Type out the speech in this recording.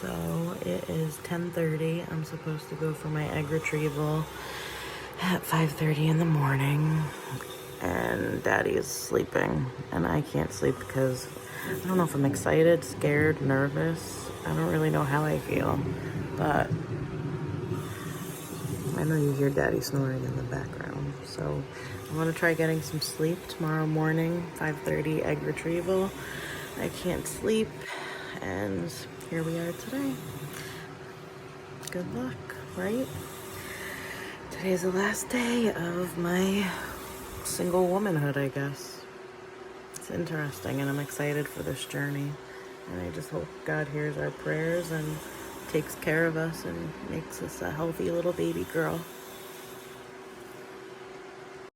So it is 10:30. I'm supposed to go for my egg retrieval at 5:30 in the morning. And Daddy is sleeping. And I can't sleep because I don't know if I'm excited, scared, nervous. I don't really know how I feel. But I know you hear Daddy snoring in the background. So I want to try getting some sleep tomorrow morning, 5:30 egg retrieval. I can't sleep. And here we are today. Good luck, right? Today's the last day of my single womanhood, I guess. It's interesting, and I'm excited for this journey. And I just hope God hears our prayers and takes care of us and makes us a healthy little baby girl.